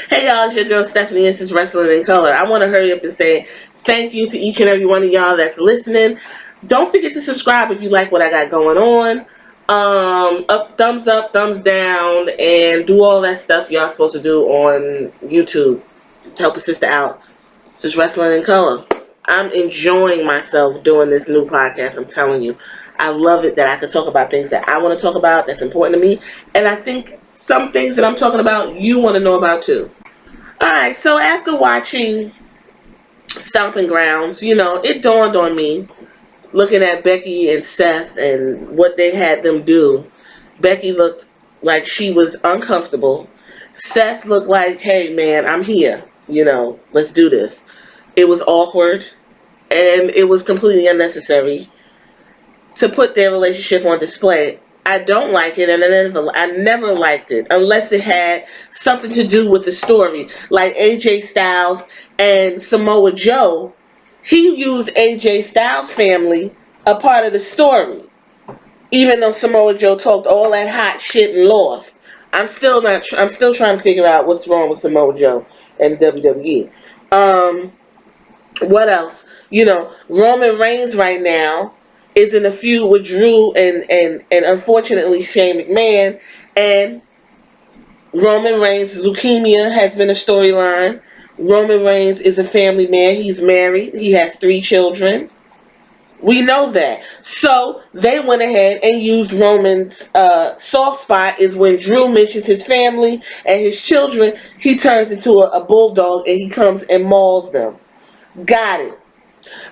Hey y'all, it's your girl Stephanie. This is Wrestling in Color. I want to hurry up and say thank you to each and every one of y'all that's listening. Don't forget to subscribe if you like what I got going on. Up, thumbs down, and do all that stuff y'all supposed to do on YouTube. Help a sister out. This is Wrestling in Color. I'm enjoying myself doing this new podcast. I'm telling you. I love it that I can talk about things that I want to talk about that's important to me. And I think some things that I'm talking about you want to know about too. Alright, so after watching Stomping Grounds, it dawned on me, looking at Becky and Seth and what they had them do. Becky looked like she was uncomfortable. Seth looked like, hey man, I'm here. Let's do this. It was awkward and it was completely unnecessary to put their relationship on display. I don't like it, and I never liked it unless it had something to do with the story. Like AJ Styles and Samoa Joe, he used AJ Styles' family a part of the story, even though Samoa Joe talked all that hot shit and lost. I'm still trying to figure out what's wrong with Samoa Joe and WWE. What else? Roman Reigns right now is in a feud with Drew and unfortunately Shane McMahon, and Roman Reigns' leukemia has been a storyline. Roman Reigns is a family man. He's married. He has 3 children. We know that. So they went ahead and used Roman's soft spot is when Drew mentions his family and his children, he turns into a bulldog and he comes and mauls them. Got it.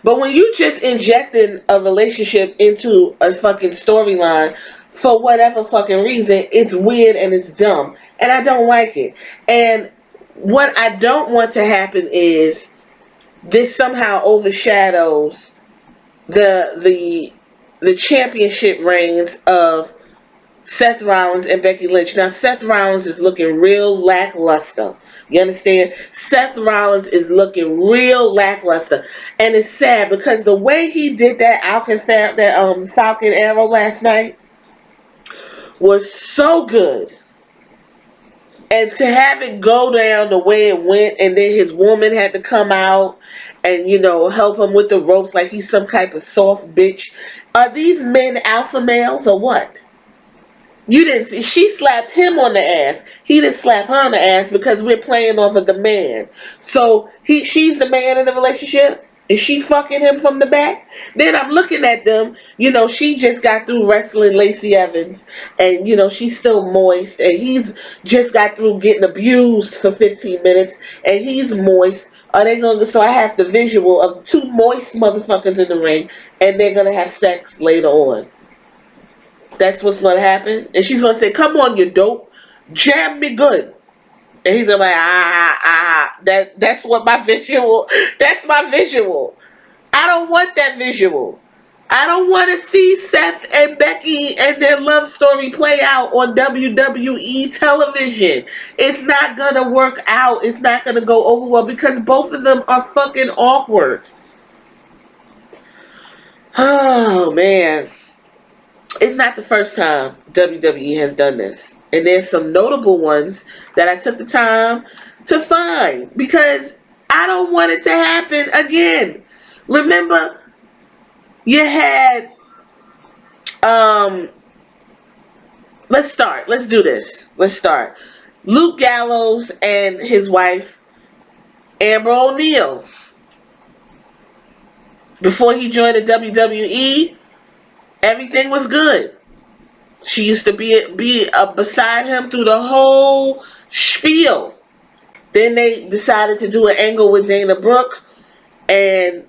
But when you just injecting a relationship into a fucking storyline for whatever fucking reason, it's weird and it's dumb. And I don't like it. And what I don't want to happen is this somehow overshadows the championship reigns of Seth Rollins and Becky Lynch. Now, Seth Rollins is looking real lackluster. You understand? Seth Rollins is looking real lackluster. And it's sad because the way he did that Falcon Arrow last night was so good. And to have it go down the way it went, and then his woman had to come out and, help him with the ropes like he's some type of soft bitch. Are these men alpha males or what? You didn't see. She slapped him on the ass. He didn't slap her on the ass because we're playing off of the man. So she's the man in the relationship. Is she fucking him from the back? Then I'm looking at them. She just got through wrestling Lacey Evans, and she's still moist, and he's just got through getting abused for 15 minutes, and he's moist. Are they gonna? So I have the visual of 2 moist motherfuckers in the ring, and they're gonna have sex later on. That's what's going to happen. And she's going to say, come on, you dope. Jam me good. And he's going to be like, That's my visual. I don't want that visual. I don't want to see Seth and Becky and their love story play out on WWE television. It's not going to work out. It's not going to go over well because both of them are fucking awkward. Oh, man. It's not the first time WWE has done this. And there's some notable ones that I took the time to find because I don't want it to happen again. Remember, you had, let's start. Let's do this. Let's start. Luke Gallows and his wife, Amber O'Neal. Before he joined the WWE, everything was good. She used to be beside him through the whole spiel. Then they decided to do an angle with Dana Brooke, and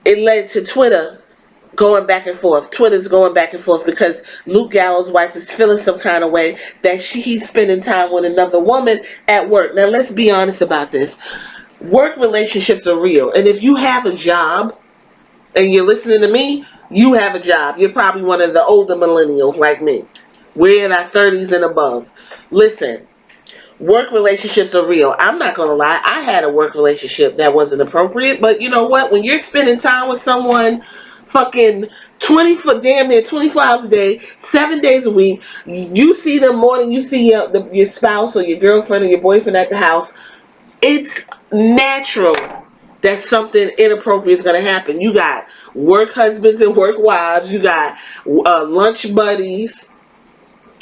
it led to Twitter going back and forth. Twitter's going back and forth because Luke Gallows' wife is feeling some kind of way that he's spending time with another woman at work. Now, let's be honest about this. Work relationships are real. And if you have a job and you're listening to me, you have a job. You're probably one of the older millennials like me. We're in our 30s and above. Listen, work relationships are real. I'm not going to lie. I had a work relationship that wasn't appropriate. But you know what? When you're spending time with someone fucking 24, damn near 24 hours a day, 7 days a week. You see them more than you see your spouse or your girlfriend or your boyfriend at the house. It's natural that something inappropriate is going to happen. You got work husbands and work wives. You got lunch buddies.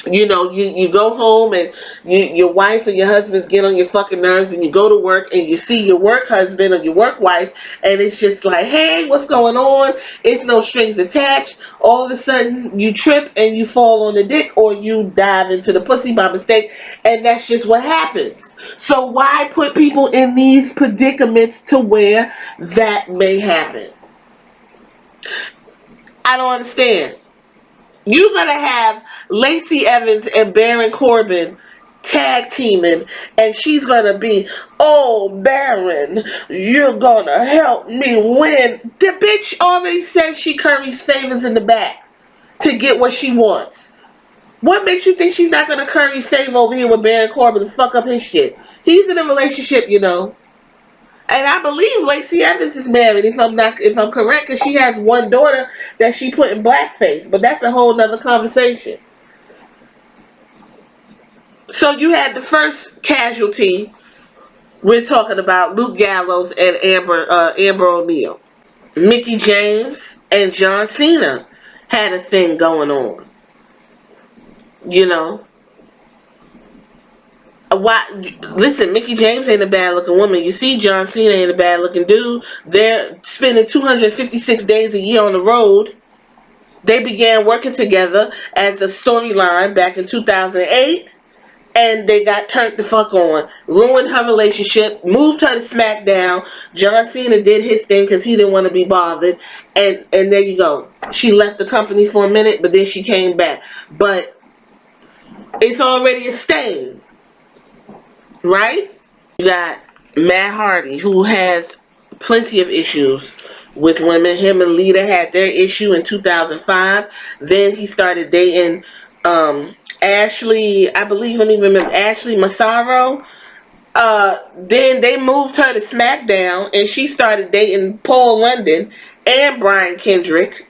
You know, you go home and your wife and your husbands get on your fucking nerves, and you go to work and you see your work husband or your work wife, and it's just like, hey, what's going on? It's no strings attached. All of a sudden you trip and you fall on the dick, or you dive into the pussy by mistake, and that's just what happens. So why put people in these predicaments to where that may happen? I don't understand. You're going to have Lacey Evans and Baron Corbin tag teaming, and she's going to be, oh, Baron, you're going to help me win. The bitch already said she curries favors in the back to get what she wants. What makes you think she's not going to curry favor over here with Baron Corbin to fuck up his shit? He's in a relationship, you know. And I believe Lacey Evans is married, if I'm correct, because she has one daughter that she put in blackface. But that's a whole nother conversation. So you had the first casualty. We're talking about Luke Gallows and Amber O'Neal. Mickie James and John Cena had a thing going on. You know. Why? Listen, Mickie James ain't a bad looking woman. You see, John Cena ain't a bad looking dude. They're spending 256 days a year on the road. They began working together as a storyline back in 2008, and they got turned the fuck on. Ruined her relationship, moved her to SmackDown. John Cena did his thing because he didn't want to be bothered, and there you go. She left the company for a minute, but then she came back. But it's already a stain. Right? You got Matt Hardy, who has plenty of issues with women. Him and Lita had their issue in 2005. Then he started dating Ashley, I believe, let me remember, Ashley Massaro. Then they moved her to SmackDown, and she started dating Paul London and Brian Kendrick.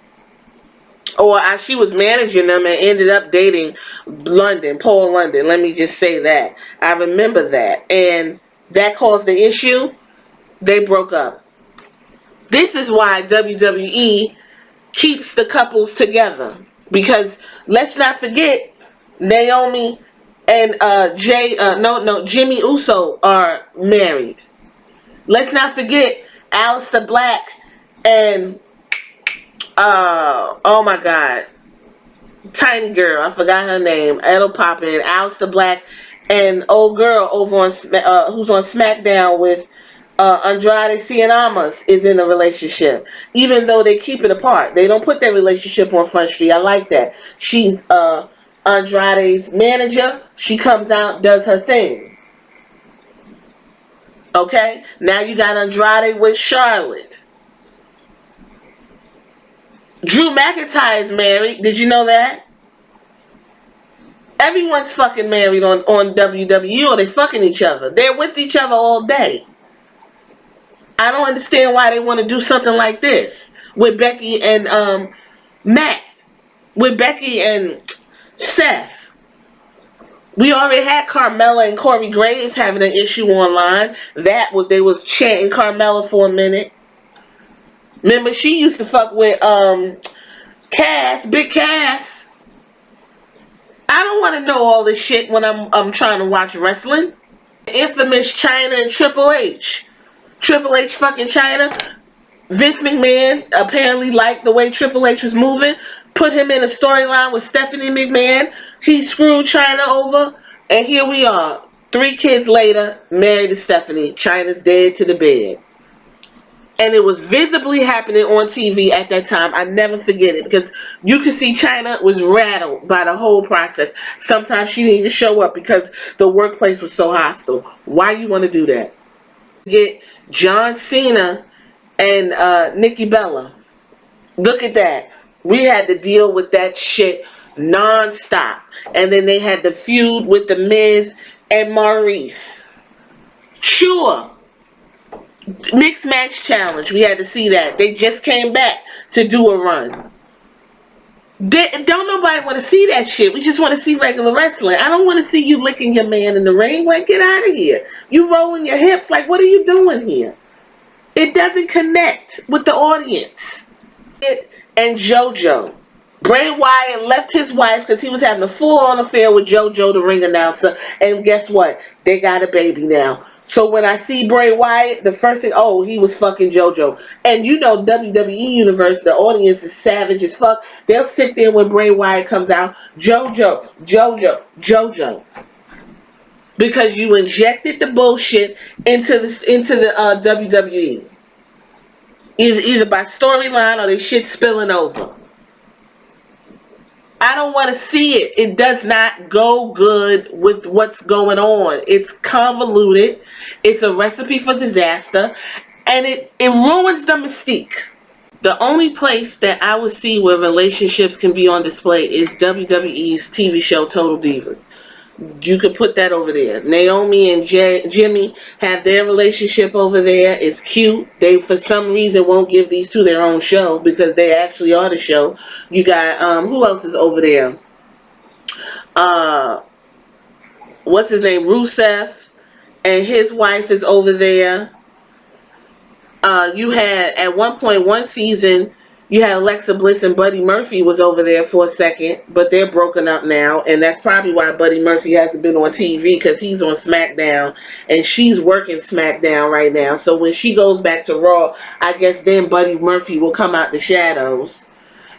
Or she was managing them and ended up dating Paul London. Let me just say that. I remember that. And that caused the issue. They broke up. This is why WWE keeps the couples together. Because let's not forget, Naomi and Jimmy Uso are married. Let's not forget Aleister Black and oh my god, tiny girl, I forgot her name, it'll pop in, Aleister Black and old girl over on who's on SmackDown with Andrade Cien Almas is in a relationship, even though they keep it apart. They don't put their relationship on Front Street. I like that. She's Andrade's manager. She comes out, does her thing. Okay, now you got Andrade with Charlotte. Drew McIntyre is married. Did you know that? Everyone's fucking married on WWE, or they fucking each other. They're with each other all day. I don't understand why they want to do something like this with Becky and Matt. With Becky and Seth. We already had Carmella and Corey Graves having an issue online. They was chanting Carmella for a minute. Remember, she used to fuck with Big Cass. I don't want to know all this shit when I'm trying to watch wrestling. Infamous Chyna and Triple H. Triple H fucking Chyna. Vince McMahon apparently liked the way Triple H was moving. Put him in a storyline with Stephanie McMahon. He screwed Chyna over. And here we are. 3 kids later, married to Stephanie. Chyna's dead to the bed. And it was visibly happening on TV at that time. I never forget it, because you could see Chyna was rattled by the whole process. Sometimes she didn't even show up because the workplace was so hostile. Why you want to do that? Get John Cena and Nikki Bella. Look at that. We had to deal with that shit non-stop. And then they had the feud with The Miz and Maurice. Sure. Mixed match challenge. We had to see that. They just came back to do a run. Don't nobody want to see that shit. We just want to see regular wrestling. I don't want to see you licking your man in the ring. Like, get out of here. You rolling your hips. Like, what are you doing here? It doesn't connect with the audience. And JoJo. Bray Wyatt left his wife because he was having a full-on affair with JoJo, the ring announcer. And guess what? They got a baby now. So when I see Bray Wyatt, the first thing, oh, he was fucking JoJo. And you know, WWE Universe, the audience is savage as fuck. They'll sit there when Bray Wyatt comes out, JoJo, JoJo, JoJo. Because you injected the bullshit into the WWE. Either by storyline or they shit spilling over. I don't want to see it. It does not go good with what's going on. It's convoluted. It's a recipe for disaster. And it ruins the mystique. The only place that I would see where relationships can be on display is WWE's TV show Total Divas. You could put that over there. Naomi and Jimmy have their relationship over there. It's cute. They, for some reason, won't give these two their own show because they actually are the show. You got, who else is over there? What's his name? Rusev and his wife is over there. You had, at one point, one season, you had Alexa Bliss and Buddy Murphy was over there for a second, but they're broken up now, and that's probably why Buddy Murphy hasn't been on TV, because he's on SmackDown, and she's working SmackDown right now. So when she goes back to Raw, I guess then Buddy Murphy will come out the shadows.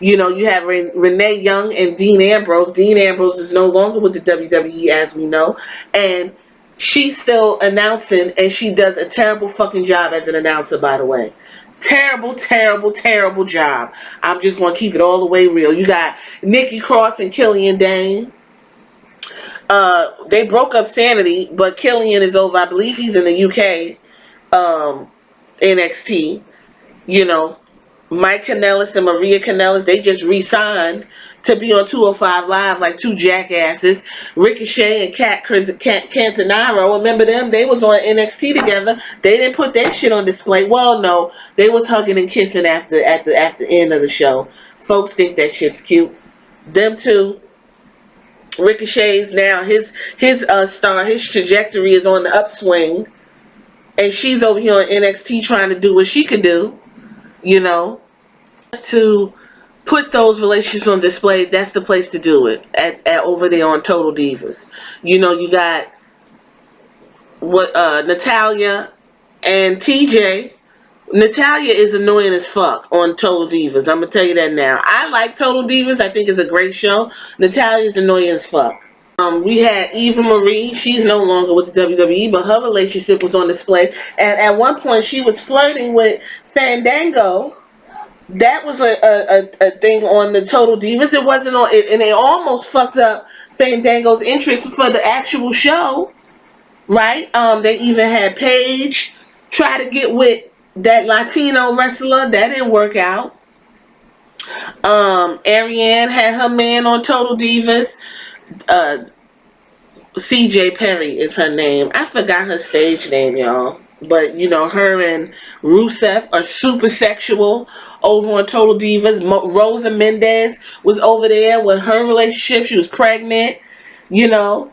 You know, you have Renee Young and Dean Ambrose. Dean Ambrose is no longer with the WWE, as we know, and she's still announcing, and she does a terrible fucking job as an announcer, by the way. Terrible, terrible, terrible job. I'm just going to keep it all the way real. You got Nikki Cross and Killian Dane. They broke up Sanity, but Killian is over. I believe he's in the UK NXT. You know, Mike Kanellis and Maria Kanellis, they just re-signed to be on 205 Live like two jackasses. Ricochet and Kat Cantanaro, remember them? They was on NXT together. They didn't put their shit on display. Well, no, they was hugging and kissing at the end of the show. Folks think that shit's cute. Them two. Ricochet's now his star, his trajectory is on the upswing, and she's over here on NXT trying to do what she can do. You know, to put those relationships on display, that's the place to do it. At over there on Total Divas. You know, you got Natalia and TJ. Natalia is annoying as fuck on Total Divas. I'm gonna tell you that now. I like Total Divas. I think it's a great show. Natalia is annoying as fuck. We had Eva Marie. She's no longer with the WWE, but her relationship was on display. And at one point, she was flirting with Fandango. That was a thing on the Total Divas. It wasn't on it, and they almost fucked up Fandango's interest for the actual show, right? They even had Paige try to get with that Latino wrestler. That didn't work out. Ariane had her man on Total Divas. CJ Perry is her name. I forgot her stage name, y'all. But, you know, her and Rusev are super sexual over on Total Divas. Rosa Mendez was over there with her relationship. She was pregnant, you know.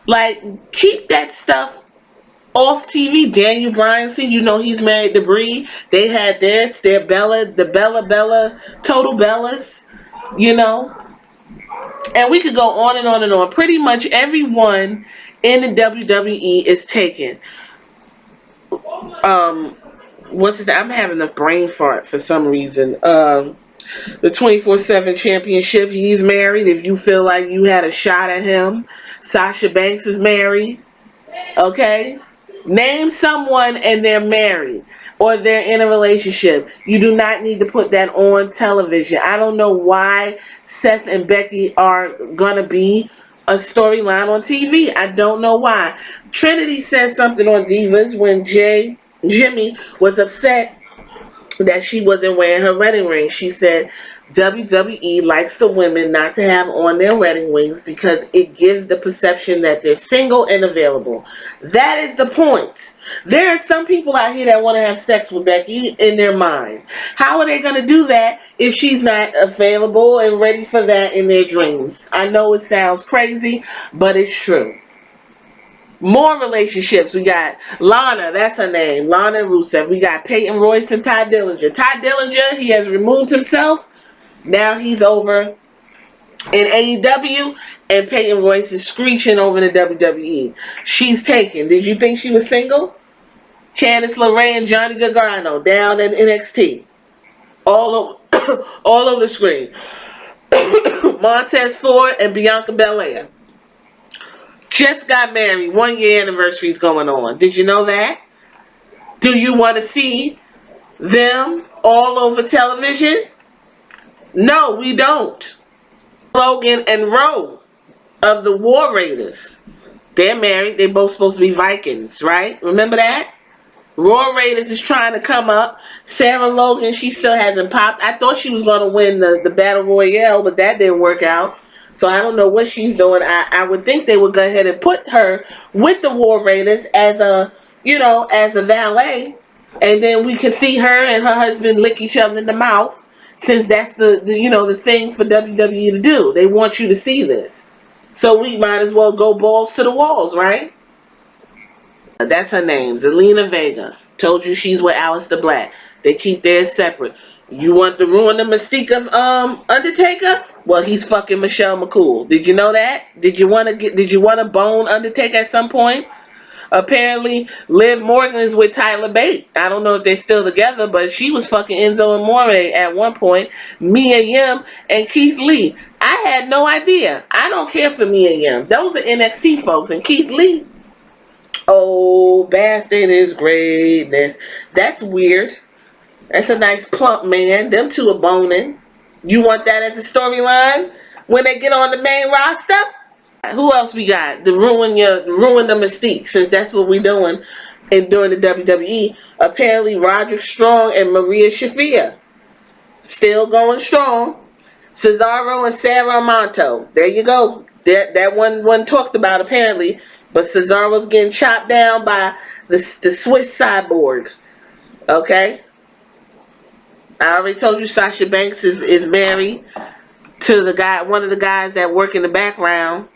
Like, keep that stuff off TV. Daniel Bryanson, you know, he's married to Brie. They had their Bella, the Bella, Total Bellas, you know. And we could go on and on and on. Pretty much everyone in the WWE is taken. What's his name? I'm having a brain fart for some reason. The 24/7 championship, he's married. If you feel like you had a shot at him. Sasha Banks is married. Okay? Name someone and they're married. Or they're in a relationship. You do not need to put that on television. I don't know why Seth and Becky are gonna be a storyline on TV. I don't know why. Trinity said something on Divas when Jimmy was upset that she wasn't wearing her wedding ring. She said, WWE likes the women not to have on their wedding rings because it gives the perception that they're single and available. That is the point. There are some people out here that want to have sex with Becky in their mind. How are they going to do that if she's not available and ready for that in their dreams? I know it sounds crazy, but it's true. More relationships. We got Lana, that's her name, Lana Rusev. We got Peyton Royce and Ty Dillinger. Ty Dillinger, he has removed himself. Now he's over in AEW, and Peyton Royce is screeching over the WWE. She's taken. Did you think she was single? Candice LeRae and Johnny Gargano down in NXT. All over, all over the screen. Montez Ford and Bianca Belair just got married. 1 year anniversary is going on. Did you know that? Do you want to see them all over television? No, we don't. Logan and Rowe of the War Raiders. They're married. They're both supposed to be Vikings, right? Remember that? War Raiders is trying to come up. Sarah Logan, she still hasn't popped. I thought she was going to win the Battle Royale, but that didn't work out. So I don't know what she's doing. I would think they would go ahead and put her with the War Raiders as a, as a valet. And then we can see her and her husband lick each other in the mouth. Since that's the thing for WWE to do. They want you to see this. So we might as well go balls to the walls, right? That's her name, Zelina Vega. Told you she's with Aleister Black. They keep theirs separate. You want to ruin the mystique of Undertaker? Well, he's fucking Michelle McCool. Did you know that? Did you want to bone Undertaker at some point? Apparently, Liv Morgan is with Tyler Bate. I don't know if they're still together, but she was fucking Enzo and Amore at one point. Mia Yim and Keith Lee. I had no idea. I don't care for Mia Yim. Those are NXT folks. And Keith Lee, oh, bastard is greatness. That's weird. That's a nice plump man. Them two are boning. You want that as a storyline when they get on the main roster? Who else we got to ruin the mystique, since that's what we're doing during the WWE? Apparently Roderick Strong and Maria Shafir still going strong. Cesaro and Sarah Monto. There you go. That one talked about apparently, but Cesaro's getting chopped down by the Swiss cyborg. Okay. I already told you Sasha Banks is married to one of the guys that work in the background.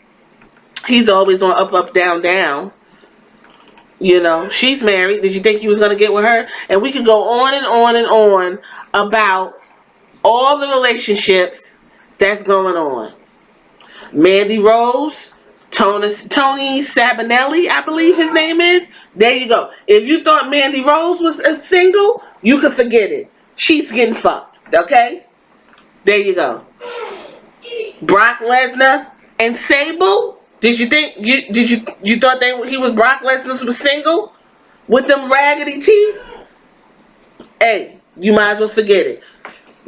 He's always on up, up, down, down. She's married. Did you think he was going to get with her? And we could go on and on and on about all the relationships that's going on. Mandy Rose, Tony Sabinelli, I believe his name is. There you go. If you thought Mandy Rose was a single, you can forget it. She's getting fucked. Okay? There you go. Brock Lesnar and Sable. Did you think you thought he was Brock Lesnar was single with them raggedy teeth? Hey, you might as well forget it.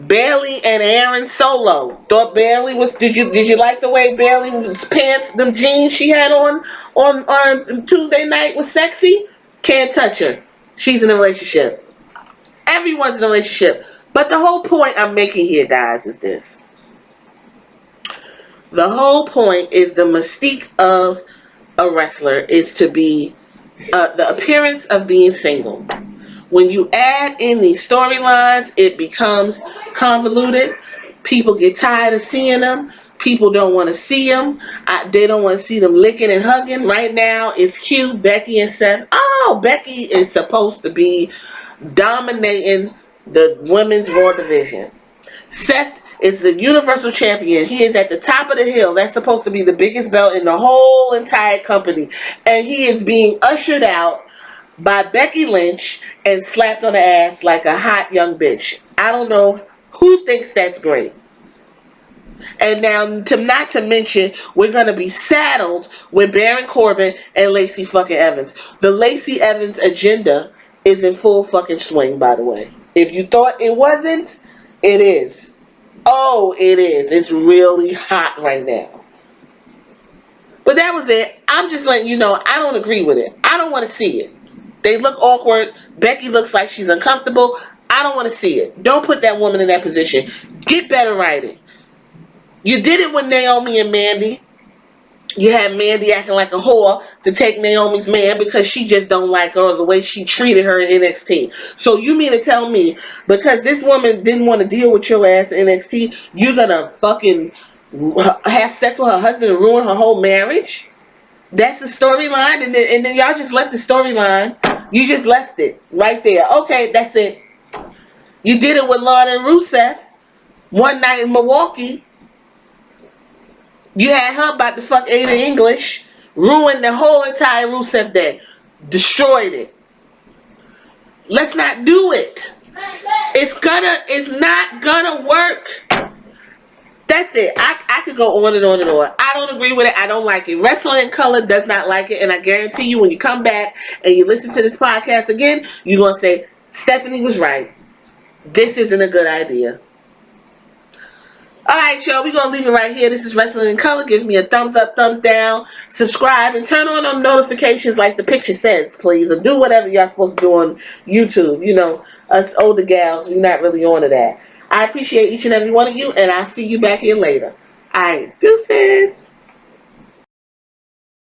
Bayley and Aaron Solo. Thought Bayley was. Did you like the way Bayley's pants, them jeans she had on Tuesday night was sexy? Can't touch her. She's in a relationship. Everyone's in a relationship. But the whole point I'm making here, guys, is this. The whole point is the mystique of a wrestler is to be the appearance of being single. When you add in these storylines, it becomes convoluted. People get tired of seeing them. People don't want to see them. They don't want to see them licking and hugging. Right now, it's cute. Becky and Seth. Oh, Becky is supposed to be dominating the women's Raw division. Seth is the Universal Champion. He is at the top of the hill. That's supposed to be the biggest belt in the whole entire company. And he is being ushered out by Becky Lynch and slapped on the ass like a hot young bitch. I don't know who thinks that's great. And now, not to mention, we're going to be saddled with Baron Corbin and Lacey fucking Evans. The Lacey Evans agenda is in full fucking swing, by the way. If you thought it wasn't, it is. Oh, it is. It's really hot right now. But that was it. I'm just letting you know I don't agree with it. I don't want to see it. They look awkward. Becky looks like she's uncomfortable. I don't want to see it. Don't put that woman in that position. Get better writing. You did it with Naomi and Mandy. You had Mandy acting like a whore to take Naomi's man because she just don't like her or the way she treated her in NXT. So you mean to tell me because this woman didn't want to deal with your ass in NXT, you're gonna fucking have sex with her husband and ruin her whole marriage? That's the storyline, and then y'all just left the storyline. You just left it right there. Okay, that's it. You did it with Lana and Rusev one night in Milwaukee. You had her about to fuck Ada English, ruined the whole entire Rusev day, destroyed it. Let's not do it. It's not gonna work. That's it. I could go on and on and on. I don't agree with it. I don't like it. Wrestling in Color does not like it, and I guarantee you, when you come back and you listen to this podcast again, you're gonna say Stephanie was right. This isn't a good idea. Alright, y'all, we're going to leave it right here. This is Wrestling in Color. Give me a thumbs up, thumbs down, subscribe, and turn on them notifications like the picture says, please. Or do whatever y'all supposed to do on YouTube. You know, us older gals, we're not really on to that. I appreciate each and every one of you, and I'll see you back here later. Alright, deuces.